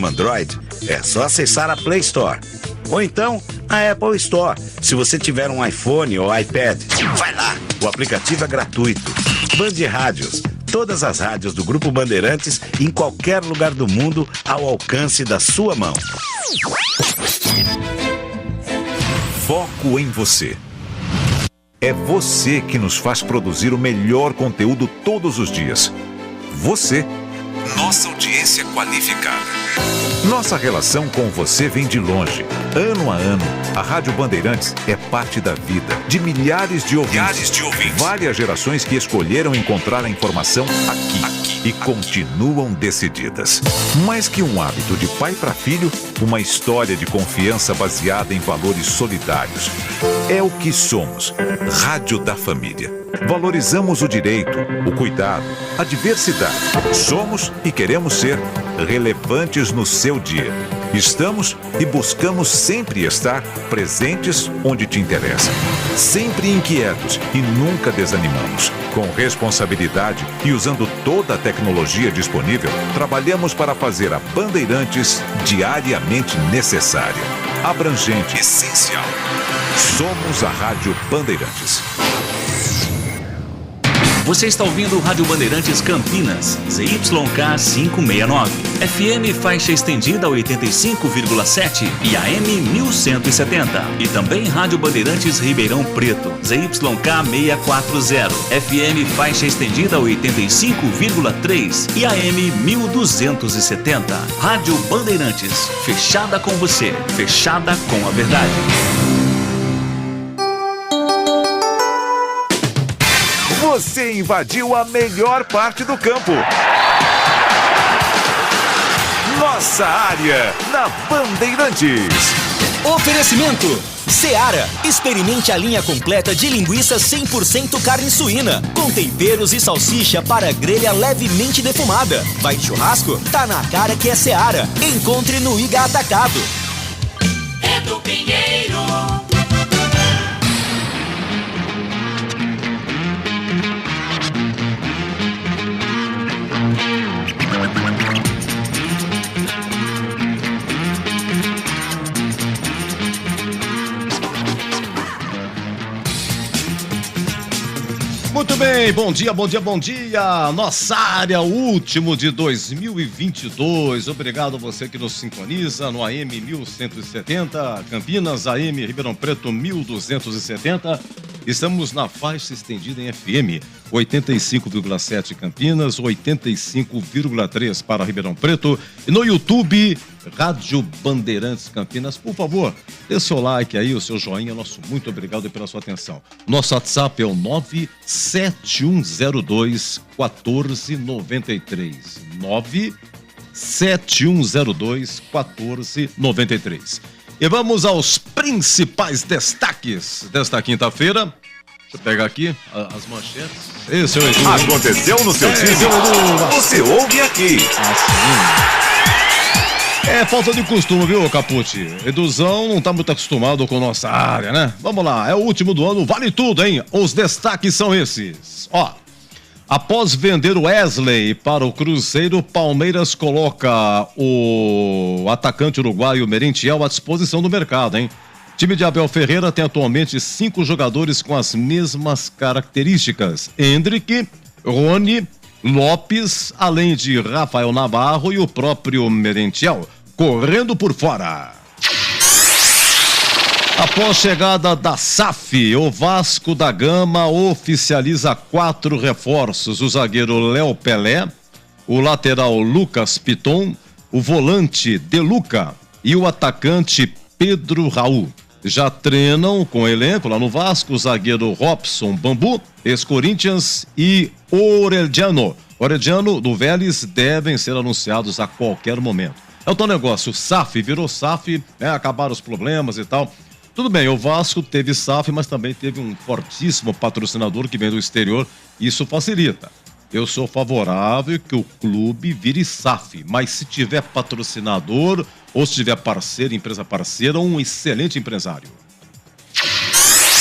Android, é só acessar a Play Store. Ou então, a Apple Store, se você tiver um iPhone ou iPad. Vai lá, o aplicativo é gratuito. Band Rádios, todas as rádios do Grupo Bandeirantes, em qualquer lugar do mundo, ao alcance da sua mão. Foco em você. É você que nos faz produzir o melhor conteúdo todos os dias. Você, nossa audiência qualificada. Nossa relação com você vem de longe. Ano a ano, a Rádio Bandeirantes é parte da vida de milhares de ouvintes. Várias gerações que escolheram encontrar a informação aqui e continuam decididas. Mais que um hábito de pai para filho, uma história de confiança baseada em valores solidários. É o que somos. Rádio da Família. Valorizamos o direito, o cuidado, a diversidade. Somos e queremos ser relevantes no seu dia. Estamos e buscamos sempre estar presentes onde te interessa. Sempre inquietos e nunca desanimamos. Com responsabilidade e usando toda a tecnologia disponível, trabalhamos para fazer a Bandeirantes diariamente necessária, abrangente, essencial. Somos a Rádio Bandeirantes. Você está ouvindo Rádio Bandeirantes Campinas, ZYK 569, FM faixa estendida 85,7 e AM 1170. E também Rádio Bandeirantes Ribeirão Preto, ZYK 640, FM faixa estendida 85,3 e AM 1270. Rádio Bandeirantes, fechada com você, fechada com a verdade. Você invadiu a melhor parte do campo. Nossa área na Bandeirantes. Oferecimento Seara. Experimente a linha completa de linguiça 100% carne suína, com temperos e salsicha para grelha levemente defumada. Vai de churrasco? Tá na cara que é Seara. Encontre no Iga Atacado. É do Pinheiro. Muito bem, bom dia, bom dia, bom dia. Nossa área, último de 2022. Obrigado a você que nos sintoniza no AM 1170, Campinas, AM Ribeirão Preto 1270. Estamos na faixa estendida em FM, 85,7 Campinas, 85,3 para Ribeirão Preto. E no YouTube, Rádio Bandeirantes Campinas. Por favor, dê seu like aí, o seu joinha. Nosso muito obrigado pela sua atenção. Nosso WhatsApp é o 97102-1493. 97102-1493. E vamos aos principais destaques desta quinta-feira. Deixa eu pegar aqui as manchetes. Esse é o Edu. Aconteceu no seu time? Você ouve aqui. É falta de costume, viu, Capucci? Eduzão não tá muito acostumado com nossa área, né? Vamos lá, é o último do ano, vale tudo, hein? Os destaques são esses. Ó, após vender o Wesley para o Cruzeiro, Palmeiras coloca o atacante uruguaio Merentiel à disposição do mercado, hein? O time de Abel Ferreira tem atualmente 5 jogadores com as mesmas características: Hendrick, Rony, Lopes, além de Rafael Navarro e o próprio Merentiel, correndo por fora. Após chegada da SAF, o Vasco da Gama oficializa 4 reforços: o zagueiro Léo Pelé, o lateral Lucas Piton, o volante De Luca e o atacante Pedro Raul. Já treinam com o elenco lá no Vasco o zagueiro Robson Bambu, ex-Corinthians, e Orediano do Vélez devem ser anunciados a qualquer momento. É o tal negócio, SAF, virou SAF, acabaram os problemas e tal. Tudo bem, o Vasco teve SAF, mas também teve um fortíssimo patrocinador que vem do exterior, isso facilita. Eu sou favorável que o clube vire SAF, mas se tiver patrocinador ou se tiver parceiro, empresa parceira, um excelente empresário.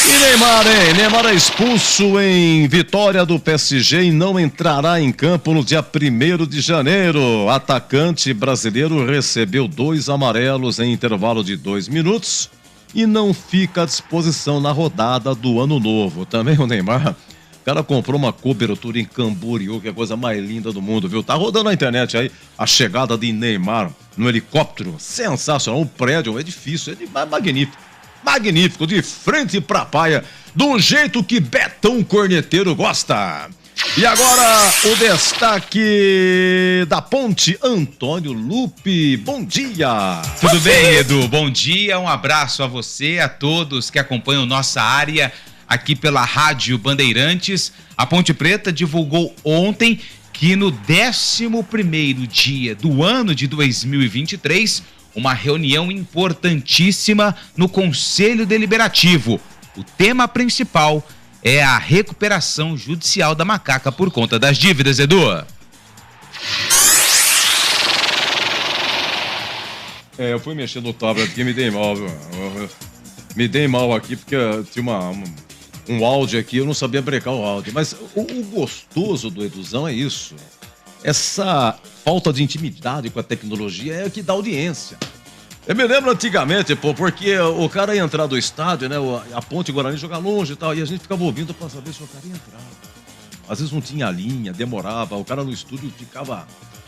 E Neymar, hein? Neymar é expulso em vitória do PSG e não entrará em campo no dia 1º de janeiro. Atacante brasileiro recebeu 2 amarelos em intervalo de 2 minutos e não fica à disposição na rodada do Ano Novo. Também o Neymar, o cara comprou uma cobertura em Camboriú, que é a coisa mais linda do mundo, viu? Tá rodando na internet aí a chegada de Neymar no helicóptero. Sensacional, um prédio, um edifício, é magnífico. Magnífico, de frente pra praia, do jeito que Betão Corneteiro gosta. E agora, o destaque da Ponte, Antônio Lupe. Bom dia. Tudo bem, Edu? Bom dia, um abraço a você, a todos que acompanham nossa área aqui pela Rádio Bandeirantes. A Ponte Preta divulgou ontem que no 11º dia do ano de 2023, uma reunião importantíssima no Conselho Deliberativo. O tema principal é a recuperação judicial da Macaca por conta das dívidas, Edu. Eu fui mexer no tablet aqui e me dei mal, viu? Me dei mal aqui porque tinha um áudio aqui, eu não sabia brecar o áudio. Mas o gostoso do Eduzão é isso. Essa falta de intimidade com a tecnologia é o que dá audiência. Eu me lembro antigamente, porque o cara ia entrar do estádio, né? A Ponte Guarani jogar longe e tal, e a gente ficava ouvindo pra saber se o cara ia entrar. Às vezes não tinha linha, demorava, o cara no estúdio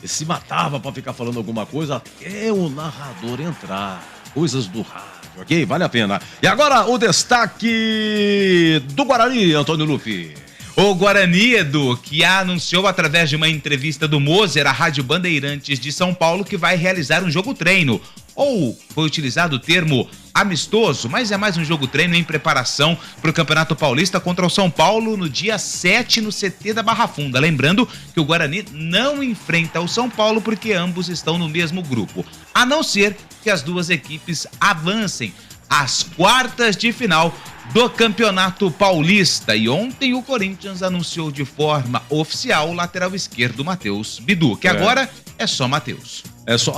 se matava pra ficar falando alguma coisa até o narrador entrar. Coisas do rádio, ok? Vale a pena. E agora o destaque do Guarani, Antônio Lupe. O Guarani, Edu, que anunciou através de uma entrevista do Moser à Rádio Bandeirantes de São Paulo que vai realizar um jogo-treino. Ou foi utilizado o termo amistoso, mas é mais um jogo-treino em preparação para o Campeonato Paulista contra o São Paulo no dia 7 no CT da Barra Funda. Lembrando que o Guarani não enfrenta o São Paulo porque ambos estão no mesmo grupo, a não ser que as duas equipes avancem às quartas de final do Campeonato Paulista. E ontem o Corinthians anunciou de forma oficial o lateral esquerdo Matheus Bidu, que agora é só Matheus. É só,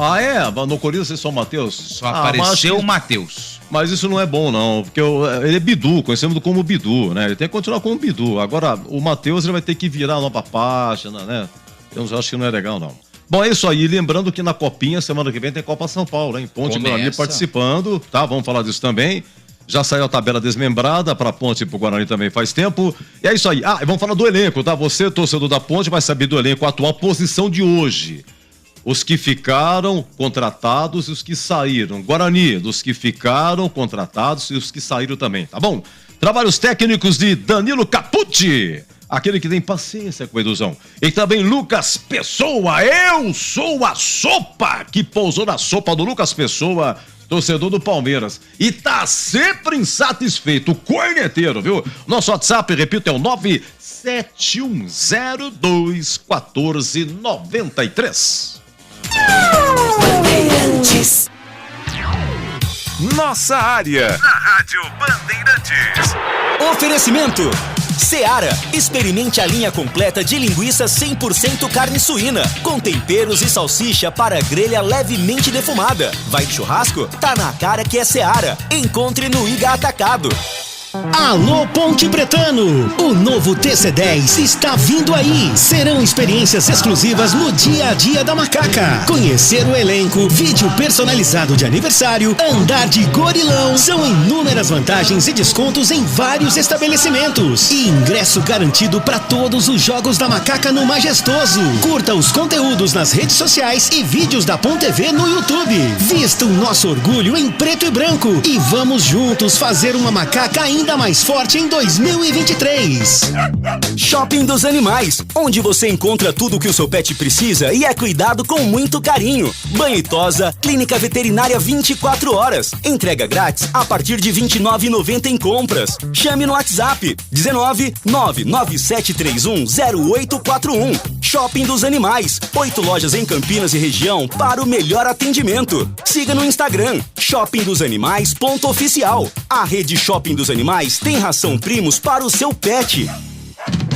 no Corinthians é só Matheus? Só apareceu o Matheus. Mas isso não é bom não, porque ele é Bidu, conhecemos como Bidu, né? Ele tem que continuar como Bidu. Agora, o Matheus ele vai ter que virar nova página, né? Eu acho que não é legal não. Bom, é isso aí. Lembrando que na Copinha, semana que vem, tem Copa São Paulo, hein? Ponte Guarani participando, tá? Vamos falar disso também. Já saiu a tabela desmembrada para a Ponte e para o Guarani também faz tempo. E é isso aí. Vamos falar do elenco, tá? Você, torcedor da Ponte, vai saber do elenco atual, posição de hoje. Os que ficaram contratados e os que saíram. Guarani, dos que ficaram contratados e os que saíram também, tá bom? Trabalhos técnicos de Danilo Capucci, aquele que tem paciência com a Eduzão. E também Lucas Pessoa, eu sou a sopa que pousou na sopa do Lucas Pessoa, torcedor do Palmeiras. E tá sempre insatisfeito, corneteiro, viu? Nosso WhatsApp, repito, é o 971021493. Bandeirantes. Nossa área, na Rádio Bandeirantes. Oferecimento Seara, experimente a linha completa de linguiça 100% carne suína, com temperos e salsicha para grelha levemente defumada. Vai de churrasco? Tá na cara que é Seara. Encontre no Iga Atacado. Alô Ponte Pretano, o novo TC10 está vindo aí. Serão experiências exclusivas no dia a dia da Macaca. Conhecer o elenco, vídeo personalizado de aniversário, andar de gorilão. São inúmeras vantagens e descontos em vários estabelecimentos. E ingresso garantido para todos os jogos da Macaca no Majestoso. Curta os conteúdos nas redes sociais e vídeos da Ponte TV no YouTube. Vista o nosso orgulho em preto e branco e vamos juntos fazer uma Macaca ainda mais forte em 2023. Shopping dos Animais, onde você encontra tudo o que o seu pet precisa e é cuidado com muito carinho. Banho e tosa, clínica veterinária 24 horas. Entrega grátis a partir de R$ 29,90 em compras. Chame no WhatsApp 19997310841. Shopping dos Animais, 8 lojas em Campinas e região para o melhor atendimento. Siga no Instagram, shopingdosanimais.oficial. A rede Shopping dos Animais tem ração Primos para o seu pet.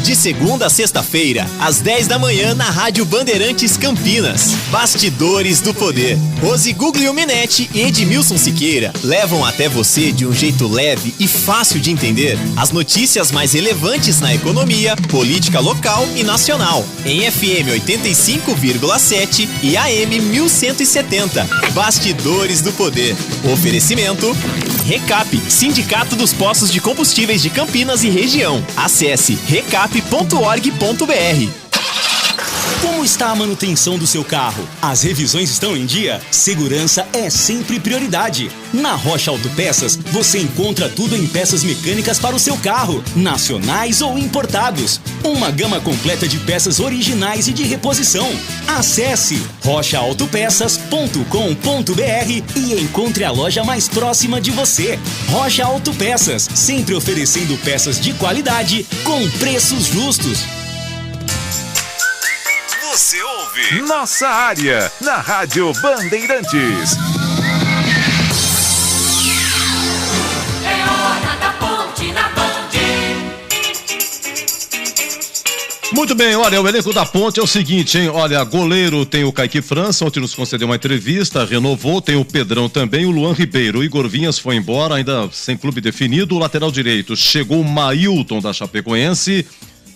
De segunda a sexta-feira, às 10 da manhã, na Rádio Bandeirantes Campinas. Bastidores do Poder. Rose Guglielminetti e Edmilson Siqueira levam até você, de um jeito leve e fácil de entender, as notícias mais relevantes na economia, política local e nacional. Em FM 85,7 e AM 1170. Bastidores do Poder. Oferecimento Recap, Sindicato dos Postos de Combustíveis de Campinas e região. Acesse recap.org.br. Como está a manutenção do seu carro? As revisões estão em dia? Segurança é sempre prioridade. Na Rocha Autopeças, você encontra tudo em peças mecânicas para o seu carro, nacionais ou importados. Uma gama completa de peças originais e de reposição. Acesse rochaautopeças.com.br e encontre a loja mais próxima de você. Rocha Autopeças, sempre oferecendo peças de qualidade com preços justos. Você ouve Nossa Área, na Rádio Bandeirantes. É hora da ponte na Band. Muito bem, olha, o elenco da Ponte é o seguinte, hein? Olha, goleiro tem o Kaique França, ontem nos concedeu uma entrevista, renovou, tem o Pedrão também, o Luan Ribeiro. O Igor Vinhas foi embora, ainda sem clube definido. O lateral direito, chegou o Mailton da Chapecoense.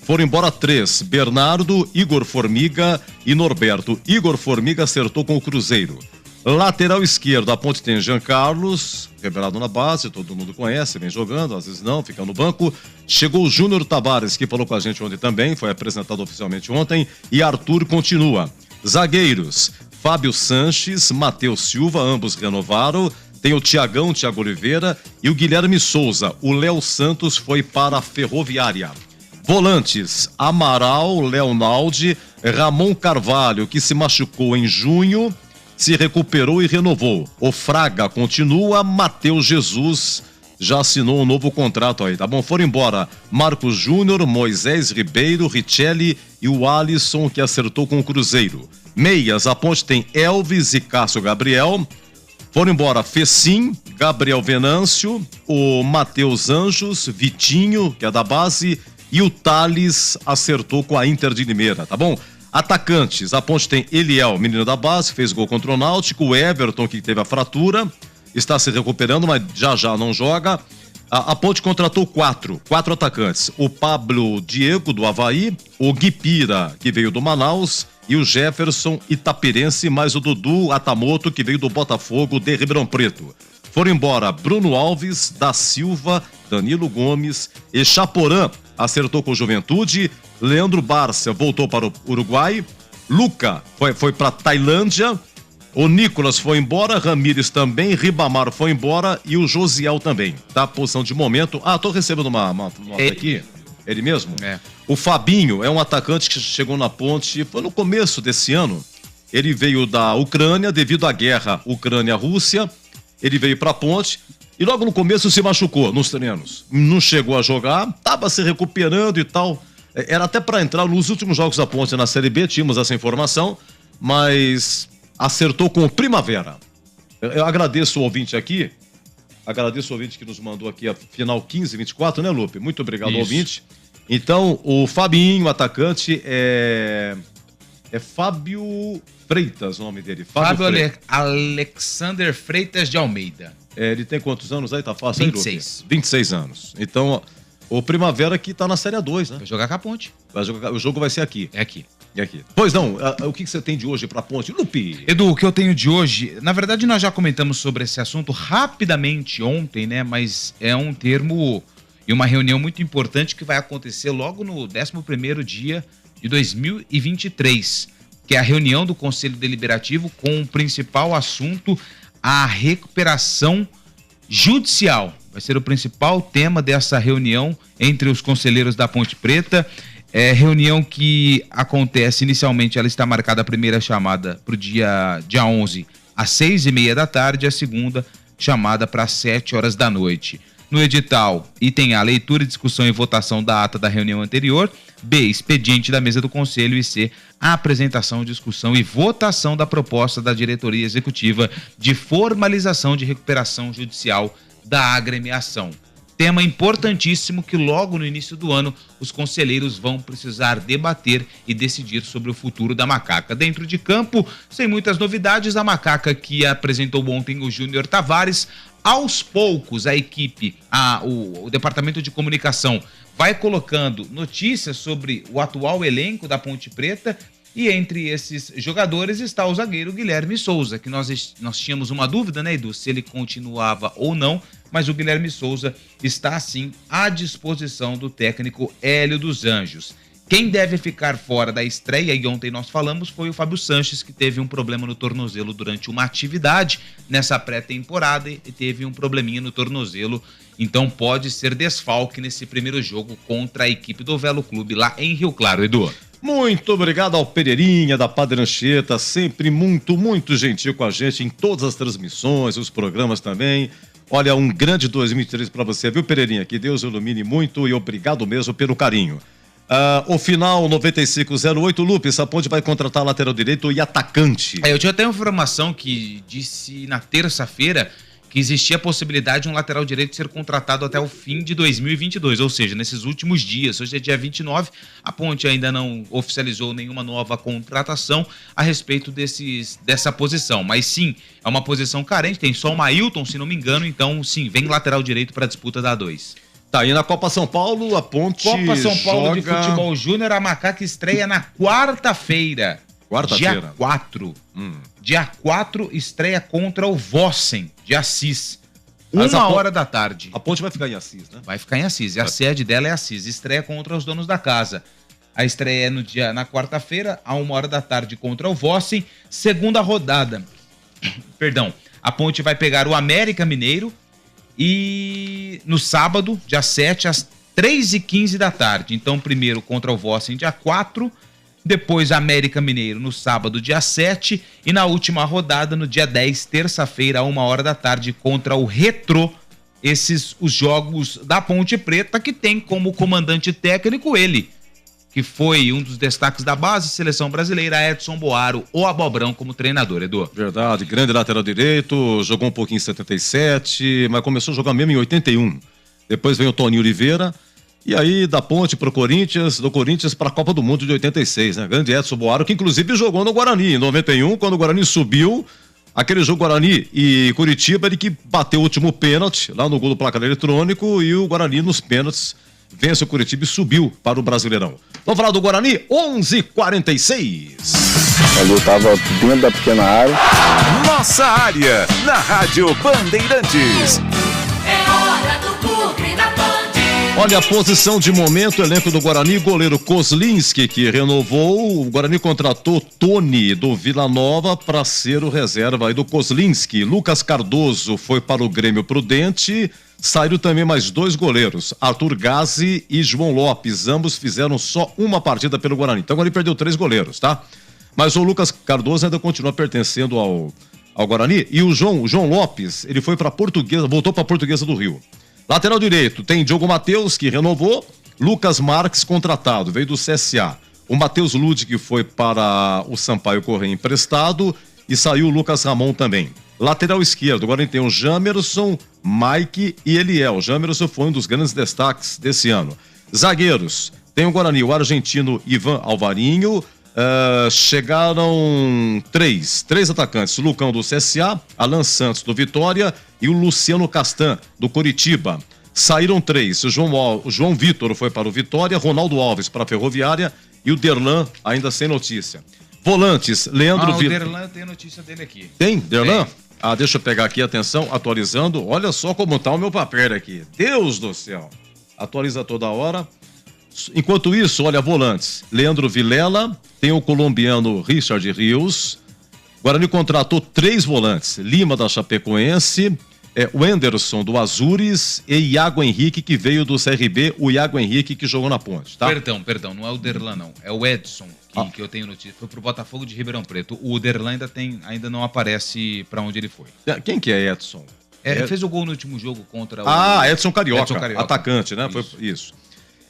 Foram embora 3, Bernardo, Igor Formiga e Norberto. Igor Formiga acertou com o Cruzeiro. Lateral esquerdo, a Ponte tem Jean Carlos, revelado na base, todo mundo conhece, vem jogando, às vezes não, fica no banco. Chegou o Júnior Tavares, que falou com a gente ontem também, foi apresentado oficialmente ontem, e Arthur continua. Zagueiros, Fábio Sanches, Matheus Silva, ambos renovaram. Tem o Thiago Oliveira e o Guilherme Souza. O Léo Santos foi para a Ferroviária. Volantes, Amaral, Leonaldi, Ramon Carvalho, que se machucou em junho, se recuperou e renovou. O Fraga continua, Matheus Jesus já assinou um novo contrato aí, tá bom? Foram embora Marcos Júnior, Moisés Ribeiro, Richelli e o Alisson, que acertou com o Cruzeiro. Meias, a Ponte tem Elvis e Cássio Gabriel. Foram embora Fecim, Gabriel Venâncio, o Matheus Anjos, Vitinho, que é da base, e o Thales acertou com a Inter de Limeira, tá bom? Atacantes, a Ponte tem Eliel, menino da base, fez gol contra o Náutico, o Everton, que teve a fratura, está se recuperando, mas já não joga. A Ponte contratou quatro atacantes, o Pablo Diego, do Avaí, o Guipira, que veio do Manaus, e o Jefferson Itapirense, mais o Dudu Atamoto, que veio do Botafogo de Ribeirão Preto. Foram embora Bruno Alves, da Silva, Danilo Gomes e Chaporã acertou com o Juventude. Leandro Barça voltou para o Uruguai. Luca foi para Tailândia. O Nicolas foi embora, Ramírez também, Ribamar foi embora e o Josiel também. Tá? Posição de momento. Tô recebendo uma nota aqui. Ele mesmo? É. O Fabinho é um atacante que chegou na Ponte, foi no começo desse ano. Ele veio da Ucrânia devido à guerra Ucrânia-Rússia. Ele veio pra Ponte e logo no começo se machucou nos treinos. Não chegou a jogar, tava se recuperando e tal. Era até para entrar nos últimos jogos da Ponte na Série B, tínhamos essa informação, mas acertou com o Primavera. Eu agradeço o ouvinte aqui, que nos mandou aqui a final 15-24, né, Lupe? Muito obrigado, ouvinte. Então, o Fabinho, atacante, é Fábio Freitas, o nome dele. Fábio Alexander Freitas de Almeida. Ele tem quantos anos aí? Tá fácil, 26. Aí, 26 anos. Então, o Primavera que tá na Série A2, né? Vai jogar com a Ponte. O jogo vai ser aqui. É aqui. Pois não, o que você tem de hoje pra Ponte? Lupe! Edu, o que eu tenho de hoje, na verdade nós já comentamos sobre esse assunto rapidamente ontem, né? Mas é um termo e uma reunião muito importante que vai acontecer logo no 11º dia de 2023, que é a reunião do Conselho Deliberativo com o principal assunto, a recuperação judicial. Vai ser o principal tema dessa reunião entre os conselheiros da Ponte Preta. É reunião que acontece inicialmente, ela está marcada a primeira chamada para o dia 11 às 6h30 da tarde, a segunda chamada para 7 horas da noite. No edital, item A, leitura, discussão e votação da ata da reunião anterior. B, expediente da mesa do conselho. E C, a apresentação, discussão e votação da proposta da diretoria executiva de formalização de recuperação judicial da agremiação. tema importantíssimo que logo no início do ano os conselheiros vão precisar debater e decidir sobre o futuro da Macaca. Dentro de campo, sem muitas novidades, a Macaca que apresentou ontem o Júnior Tavares, aos poucos a equipe, o departamento de comunicação vai colocando notícias sobre o atual elenco da Ponte Preta. E entre esses jogadores está o zagueiro Guilherme Souza, que nós tínhamos uma dúvida, né, Edu, se ele continuava ou não, mas o Guilherme Souza está, sim, à disposição do técnico Hélio dos Anjos. Quem deve ficar fora da estreia, e ontem nós falamos, foi o Fábio Sanches, que teve um problema no tornozelo durante uma atividade nessa pré-temporada e teve um probleminha no tornozelo, então pode ser desfalque nesse primeiro jogo contra a equipe do Velo Clube lá em Rio Claro, Edu. Muito obrigado ao Pereirinha da Padre Anchieta, sempre muito, muito gentil com a gente em todas as transmissões, os programas também. Olha, um grande 2023 para você, viu, Pereirinha? Que Deus ilumine muito e obrigado mesmo pelo carinho. O final 9508, Lupe, essa Ponte vai contratar lateral direito e atacante. Eu tinha até uma informação que disse na terça-feira que existia a possibilidade de um lateral direito ser contratado até o fim de 2022, ou seja, nesses últimos dias. Hoje é dia 29, a Ponte ainda não oficializou nenhuma nova contratação a respeito dessa posição, mas sim, é uma posição carente, tem só o Ailton, se não me engano, então sim, vem lateral direito para a disputa da A2. Tá, e na Copa São Paulo, a Ponte Copa São Paulo joga... de Futebol Júnior, a Macaca estreia na quarta-feira. Dia 4. Dia 4, estreia contra o Vossen, de Assis. Uma hora da tarde. A Ponte vai ficar em Assis, né? Vai ficar em Assis. A sede dela é Assis. Estreia contra os donos da casa. A estreia é na quarta-feira, a 1 hora da tarde, contra o Vossen. Segunda rodada. Perdão. A Ponte vai pegar o América Mineiro. E no sábado, dia 7, às 3h15 da tarde. Então, primeiro contra o Vossen, dia 4. Depois América Mineiro no sábado, dia 7, e na última rodada, no dia 10, terça-feira, a 1 hora da tarde, contra o Retrô. Esses os jogos da Ponte Preta, que tem como comandante técnico ele, que foi um dos destaques da base, seleção brasileira, Edson Boaro, o Abobrão como treinador, Edu. Verdade, grande lateral direito, jogou um pouquinho em 77, mas começou a jogar mesmo em 81. Depois veio o Toninho Oliveira. E aí, da Ponte pro Corinthians, do Corinthians para a Copa do Mundo de 86, né? Grande Edson Boaro, que inclusive jogou no Guarani, em 91, quando o Guarani subiu, aquele jogo Guarani e Curitiba, ele que bateu o último pênalti, lá no gol do placar eletrônico, e o Guarani nos pênaltis vence o Curitiba e subiu para o Brasileirão. Vamos falar do Guarani, 11h46. Ali eu tava dentro da pequena área. Nossa área, na Rádio Bandeirantes. É hora do Bugre da Band. Olha a posição de momento, elenco do Guarani, goleiro Kozlinski, que renovou, o Guarani contratou Tony do Vila Nova para ser o reserva aí do Kozlinski. Lucas Cardoso foi para o Grêmio Prudente, saíram também mais 2 goleiros, Arthur Gazi e João Lopes, ambos fizeram só uma partida pelo Guarani, então o Guarani perdeu 3 goleiros, tá? Mas o Lucas Cardoso ainda continua pertencendo ao Guarani, e o João Lopes, ele foi para Portuguesa, voltou para Portuguesa do Rio. Lateral direito, tem Diogo Matheus, que renovou, Lucas Marques, contratado, veio do CSA. O Matheus Lud, que foi para o Sampaio Correia emprestado, e saiu o Lucas Ramon também. Lateral esquerdo, agora tem o Jamerson, Mike e Eliel. O Jamerson foi um dos grandes destaques desse ano. Zagueiros, tem o Guarani, o argentino Ivan Alvarinho. Chegaram três atacantes, o Lucão do CSA, Alan Santos do Vitória e o Luciano Castan do Coritiba. Saíram 3, o João Vitor foi para o Vitória, Ronaldo Alves para a Ferroviária e o Derlan ainda sem notícia. Volantes, Leandro Vitor. O Derlan tem notícia dele aqui. Tem? Derlan? Tem. Deixa eu pegar aqui, atenção, atualizando, olha só como tá o meu papel aqui, Deus do céu, atualiza toda hora. Enquanto isso, olha, volantes, Leandro Vilela, tem o colombiano Richard Rios, Guarani contratou 3 volantes, Lima da Chapecoense, o Anderson do Azures e Iago Henrique, que veio do CRB, o Iago Henrique que jogou na Ponte, tá? Perdão, não é o Derlan não, é o Edson que eu tenho notícia, foi pro Botafogo de Ribeirão Preto, o Derlan ainda não aparece pra onde ele foi. Quem que é Edson? Ele fez o gol no último jogo contra o... Edson Carioca, atacante, né? Isso. Foi isso.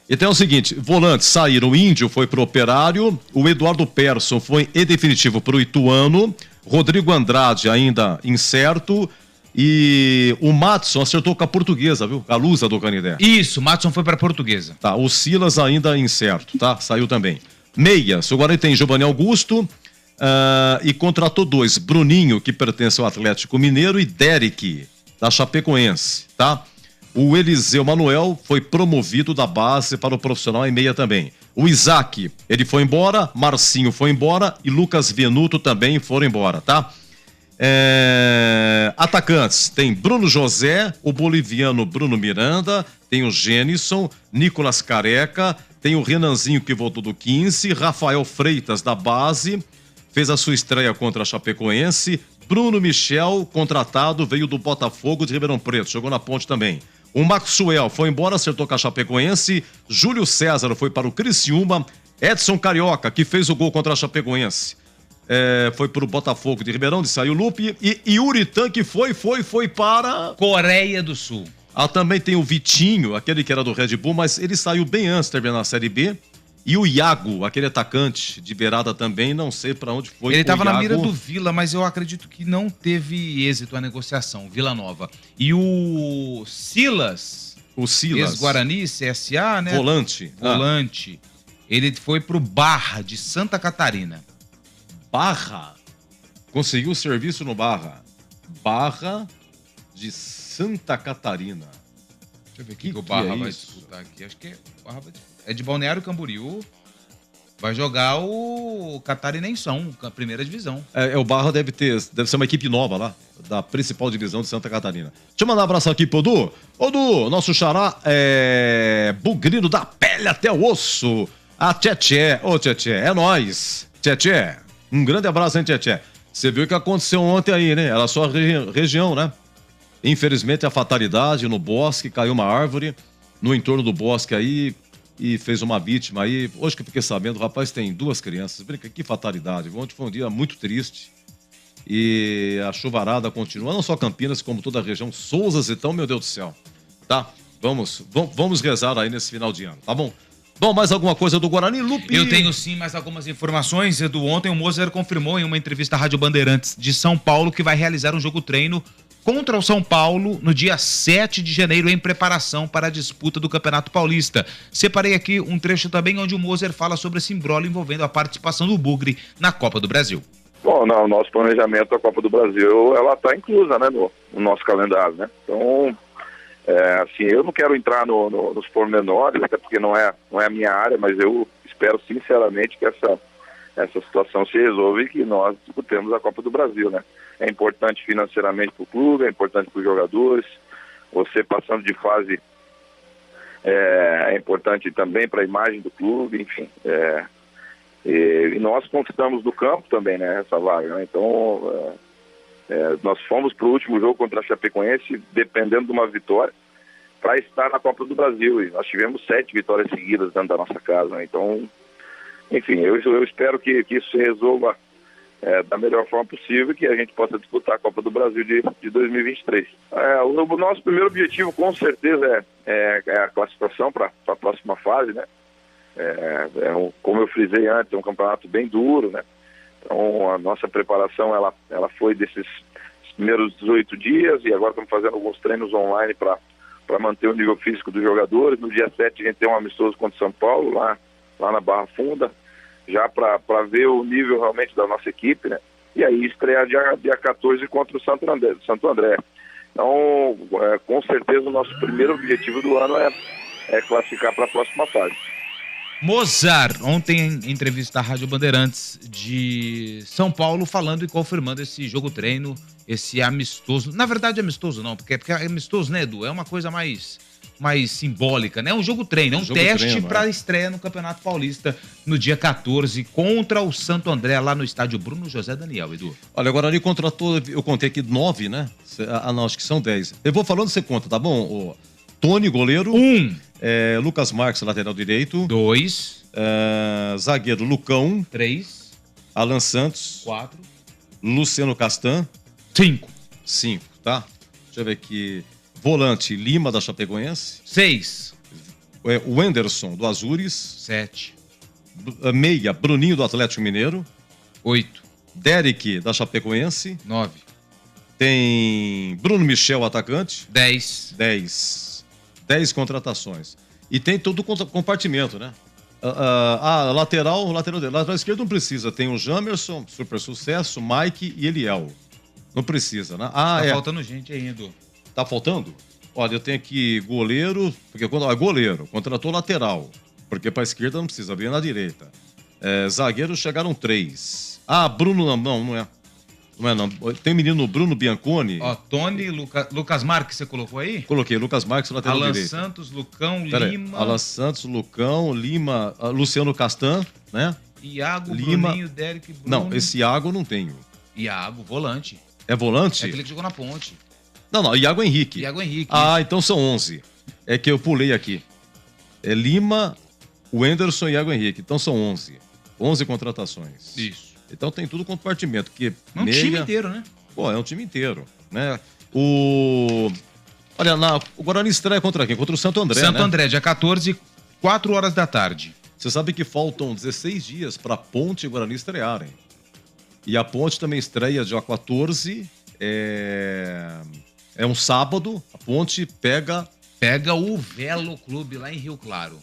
Então é o seguinte, volantes saíram, o Índio foi pro Operário, o Eduardo Persson foi em definitivo pro Ituano, Rodrigo Andrade ainda incerto, E o Matson acertou com a Portuguesa, viu? A Lusa do Canindé. Isso, o Matson foi pra Portuguesa. Tá, o Silas ainda incerto, tá? Saiu também. Meias, o Guarani tem Giovanni Augusto e contratou 2. Bruninho, que pertence ao Atlético Mineiro, e Derek, da Chapecoense, tá? O Eliseu Manuel foi promovido da base para o profissional em meia também. O Isaac, ele foi embora, Marcinho foi embora e Lucas Venuto também foram embora, tá? Atacantes, tem Bruno José, o boliviano Bruno Miranda, tem o Gênison, Nicolas Careca, tem o Renanzinho que voltou do 15, Rafael Freitas da base, fez a sua estreia contra a Chapecoense, Bruno Michel, contratado, veio do Botafogo de Ribeirão Preto, jogou na Ponte também. O Maxwell foi embora, acertou com a Chapecoense, Júlio César foi para o Criciúma, Edson Carioca, que fez o gol contra a Chapecoense, foi pro Botafogo de Ribeirão, de saiu Lupe, e Yuri Tanque foi para... Coreia do Sul. Também tem o Vitinho, aquele que era do Red Bull, mas ele saiu bem antes de terminar a Série B. E o Iago, aquele atacante de beirada também, não sei pra onde foi. Ele tava na mira do Vila, mas eu acredito que não teve êxito a negociação, Vila Nova. E o Silas, ex-Guarani, CSA, né? Volante. Ele foi pro Barra, de Santa Catarina. Barra? Conseguiu serviço no Barra. Barra de Santa Catarina. Deixa eu ver o que o Barra vai disputar aqui. Acho que o Barra vai disputar. É de Balneário Camboriú. Vai jogar o Catarinenção, a primeira divisão. O Barra deve ser uma equipe nova lá, da principal divisão de Santa Catarina. Deixa eu mandar um abraço aqui pro Edu. Ô, Edu, nosso xará bugrino da pele até o osso. A Tchê. Ô, Tchê, é nóis. Tchê, um grande abraço, hein, Tchê. Você viu o que aconteceu ontem aí, né? Era a sua região, né? Infelizmente, a fatalidade no bosque, caiu uma árvore no entorno do bosque aí e fez uma vítima aí. Hoje que eu fiquei sabendo, o rapaz tem 2 crianças. Brinca, que fatalidade. Ontem foi um dia muito triste e a chuvarada continua, não só Campinas, como toda a região. Souzas, então, meu Deus do céu. Tá? Vamos rezar aí nesse final de ano, tá bom? Bom, mais alguma coisa do Guarani, Lupe? Eu tenho sim mais algumas informações. Edu, ontem o Moser confirmou em uma entrevista à Rádio Bandeirantes de São Paulo que vai realizar um jogo-treino contra o São Paulo no dia 7 de janeiro em preparação para a disputa do Campeonato Paulista. Separei aqui um trecho também onde o Moser fala sobre esse imbróglio envolvendo a participação do Bugre na Copa do Brasil. Bom, no nosso planejamento, a Copa do Brasil, ela está inclusa, né, no nosso calendário, né? Então, assim, eu não quero entrar nos pormenores, até porque não é a minha área, mas eu espero sinceramente que essa situação se resolva e que nós disputemos a Copa do Brasil, né? É importante financeiramente para o clube, é importante para os jogadores, você passando de fase é importante também para a imagem do clube, enfim. E nós conquistamos do campo também, né, essa vaga, né? Então, nós fomos para o último jogo contra a Chapecoense dependendo de uma vitória para estar na Copa do Brasil, e nós tivemos 7 vitórias seguidas dentro da nossa casa, né? Então, enfim, eu espero que isso se resolva da melhor forma possível e que a gente possa disputar a Copa do Brasil de 2023. O nosso primeiro objetivo, com certeza, é a classificação para a próxima fase, né? Como eu frisei antes, é um campeonato bem duro, né? Então, a nossa preparação, ela foi desses primeiros 18 dias e agora estamos fazendo alguns treinos online para manter o nível físico dos jogadores. No dia 7 a gente tem um amistoso contra o São Paulo, lá na Barra Funda, já para ver o nível realmente da nossa equipe, né? E aí estrear dia 14 contra o Santo André. Então, com certeza o nosso primeiro objetivo do ano é classificar para a próxima fase. Mozart, ontem em entrevista à Rádio Bandeirantes de São Paulo, falando e confirmando esse jogo-treino, esse amistoso. Na verdade, amistoso não, porque amistoso, né, Edu? É uma coisa mais simbólica, né? É um jogo-treino, é um teste para a estreia no Campeonato Paulista no dia 14 contra o Santo André, lá no estádio Bruno José Daniel, Edu. Olha, agora ali contratou, eu contei aqui 9, né? Não, acho que são 10. Eu vou falando, você conta, tá bom? Tony, goleiro. 1. Lucas Marques, lateral direito. 2. Zagueiro, Lucão. 3. Alan Santos. 4. Luciano Castan. 5, tá? Deixa eu ver aqui. Volante, Lima, da Chapecoense. 6. O Anderson, do Azures. 7. Meia, Bruninho, do Atlético Mineiro. 8. Derek, da Chapecoense. 9. Tem Bruno Michel, atacante. 10 contratações. E tem todo o compartimento, né? Lateral esquerdo não precisa. Tem o Jamerson, super sucesso, Mike e Eliel. Não precisa, né? Tá faltando gente ainda. Tá faltando? Olha, eu tenho aqui goleiro, porque goleiro, contratou lateral, porque pra esquerda não precisa, vir na direita. Zagueiros chegaram 3. Bruno, não é. Não. Tem o menino Bruno Bianconi. Tony, Lucas Marques, você colocou aí? Coloquei, Lucas Marques, lateral direito. Alan Santos, Lucão, Lima. Alan Santos, Lucão, Lima, Luciano Castan, né? Iago, Lima. Bruninho, Derek, Bruno. Não, esse Iago eu não tenho. Iago, volante. É volante? É aquele que jogou na Ponte. Não, Iago Henrique. Iago Henrique. Então são 11. É que eu pulei aqui. É Lima, Wenderson e Iago Henrique. Então são 11. 11 contratações. Isso. Então tem tudo compartimento. Time inteiro, né? É um time inteiro, né? Olha, o Guarani estreia contra quem? Contra o Santo André, Santo André, dia 14, 4 horas da tarde. Você sabe que faltam 16 dias para Ponte e Guarani estrearem. E a Ponte também estreia dia 14. É um sábado. A Ponte pega o Velo Clube lá em Rio Claro.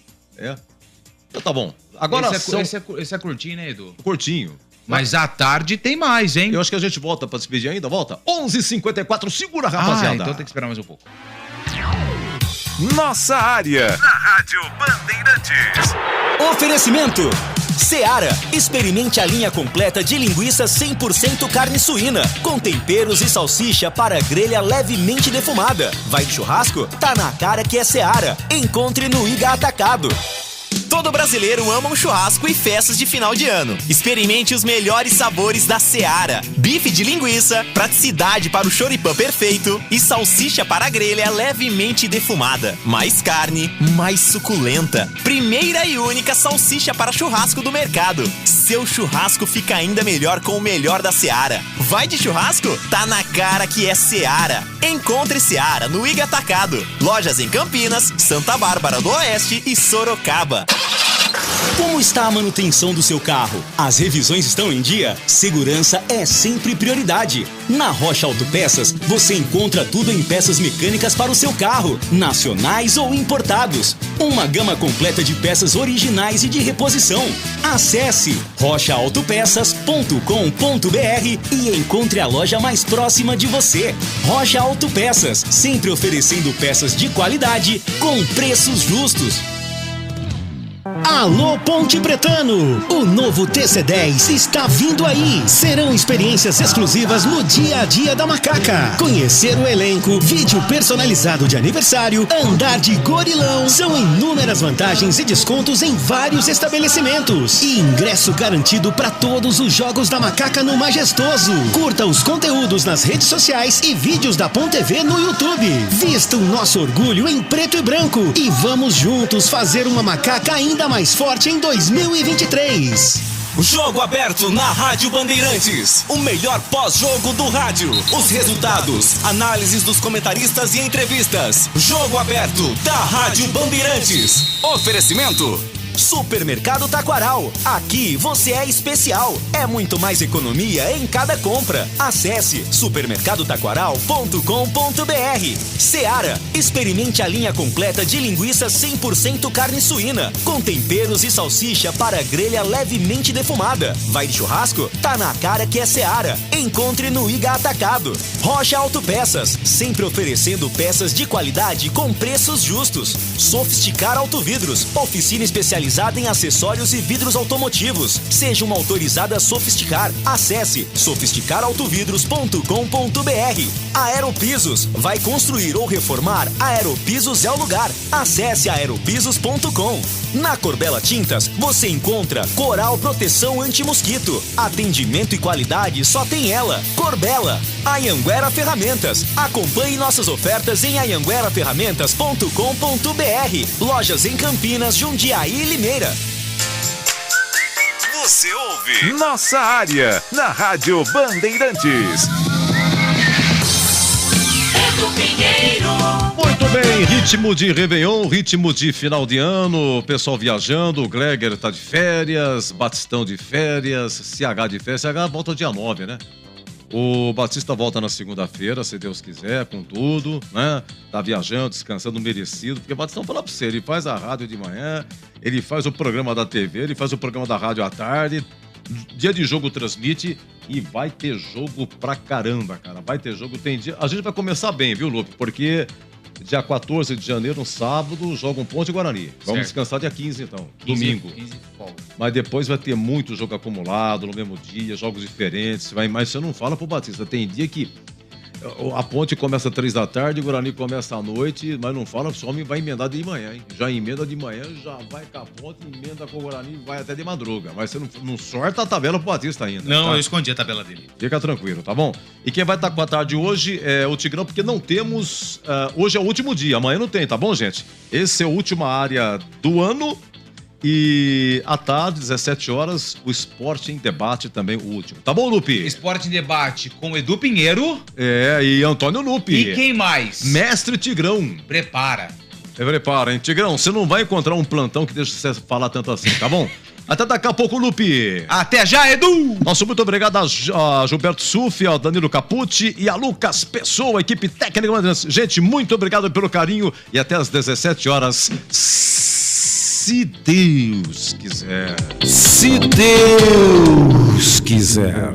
Então tá bom. Agora esse é curtinho, né, Edu? Curtinho. Mas à tarde tem mais, hein? Eu acho que a gente volta pra despedir ainda. Volta. 11h54. Segura, rapaziada. Então tem que esperar mais um pouco. Nossa área. Na Rádio Bandeirantes. Oferecimento. Seara. Experimente a linha completa de linguiça 100% carne suína, com temperos e salsicha para grelha levemente defumada. Vai de churrasco? Tá na cara que é Seara. Encontre no Iga Atacado. Todo brasileiro ama um churrasco e festas de final de ano. Experimente os melhores sabores da Seara. Bife de linguiça, praticidade para o choripã perfeito e salsicha para a grelha levemente defumada. Mais carne, mais suculenta. Primeira e única salsicha para churrasco do mercado. Seu churrasco fica ainda melhor com o melhor da Seara. Vai de churrasco? Tá na cara que é Seara. Encontre Seara no Iga Atacado. Lojas em Campinas, Santa Bárbara do Oeste e Sorocaba. Como está a manutenção do seu carro? As revisões estão em dia? Segurança é sempre prioridade. Na Rocha Autopeças, você encontra tudo em peças mecânicas para o seu carro, nacionais ou importados. Uma gama completa de peças originais e de reposição. Acesse rochaautopeças.com.br e encontre a loja mais próxima de você. Rocha Autopeças, sempre oferecendo peças de qualidade com preços justos. Alô Ponte Pretano, o novo TC10 está vindo aí. Serão experiências exclusivas no dia a dia da Macaca. Conhecer o elenco, vídeo personalizado de aniversário, andar de gorilão. São inúmeras vantagens e descontos em vários estabelecimentos. E ingresso garantido para todos os jogos da Macaca no Majestoso. Curta os conteúdos nas redes sociais e vídeos da Ponte TV no YouTube. Vista o nosso orgulho em preto e branco e vamos juntos fazer uma Macaca ainda mais forte em 2023. Jogo aberto na Rádio Bandeirantes. O melhor pós-jogo do rádio. Os resultados, análises dos comentaristas e entrevistas. Jogo aberto da Rádio Bandeirantes. Oferecimento. Supermercado Taquaral. Aqui você é especial. É muito mais economia em cada compra. Acesse supermercadotaquaral.com.br. Seara. Experimente a linha completa de linguiça 100% carne suína, com temperos e salsicha para grelha levemente defumada. Vai de churrasco? Tá na cara que é Seara. Encontre no Iga Atacado. Rocha Autopeças. Sempre oferecendo peças de qualidade com preços justos. Sofisticar Autovidros. Oficina especializada em acessórios e vidros automotivos. Seja uma autorizada Sofisticar. Acesse sofisticarautovidros.com.br. Aeropisos. Vai construir ou reformar? Aeropisos é o lugar. Acesse aeropisos.com. Na Corbela Tintas, você encontra Coral Proteção Anti-Mosquito. Atendimento e qualidade só tem ela. Corbela. Anhanguera Ferramentas. Acompanhe nossas ofertas em anhangueraferramentas.com.br. Lojas em Campinas, Jundiaí e Limeira. Você ouve Nossa Área na Rádio Bandeirantes. Muito bem, ritmo de Réveillon, ritmo de final de ano, pessoal viajando, o Gregor tá de férias, Batistão de férias, CH de férias, CH volta dia 9, né? O Batista volta na segunda-feira, se Deus quiser, com tudo, né? Tá viajando, descansando, merecido. Porque o Batista, vamos falar pra você, ele faz a rádio de manhã, ele faz o programa da TV, ele faz o programa da rádio à tarde. Dia de jogo transmite e vai ter jogo pra caramba, cara. Vai ter jogo, tem dia. A gente vai começar bem, viu, Lupe? Porque dia 14 de janeiro, no sábado, joga um Ponte e Guarani. Vamos descansar dia 15, então. 15, domingo. 15 mas depois vai ter muito jogo acumulado no mesmo dia, jogos diferentes. Mas você não fala pro Batista. Tem dia que a Ponte começa às 3 da tarde, o Guarani começa à noite, mas não fala, só vai emendar de manhã, hein? Já emenda de manhã, já vai com a Ponte, emenda com o Guarani, vai até de madruga. Mas você não sorta a tabela pro Batista ainda. Não, tá? Eu escondi a tabela dele. Fica tranquilo, tá bom? E quem vai estar com a tarde hoje é o Tigrão, porque não temos... hoje é o último dia, amanhã não tem, tá bom, gente? Esse é a última área do ano. E à tarde, 17 horas, o Esporte em Debate também, o último. Tá bom, Lupe? Esporte em Debate com Edu Pinheiro. E Antônio Lupe. E quem mais? Mestre Tigrão. Prepara, hein? Tigrão, você não vai encontrar um plantão que deixa você falar tanto assim, tá bom? Até daqui a pouco, Lupe. Até já, Edu. Nosso muito obrigado a Gilberto Sufi, ao Danilo Capucci e a Lucas Pessoa, equipe técnica. Gente, muito obrigado pelo carinho e até às 17 horas. Se Deus quiser. Se Deus quiser.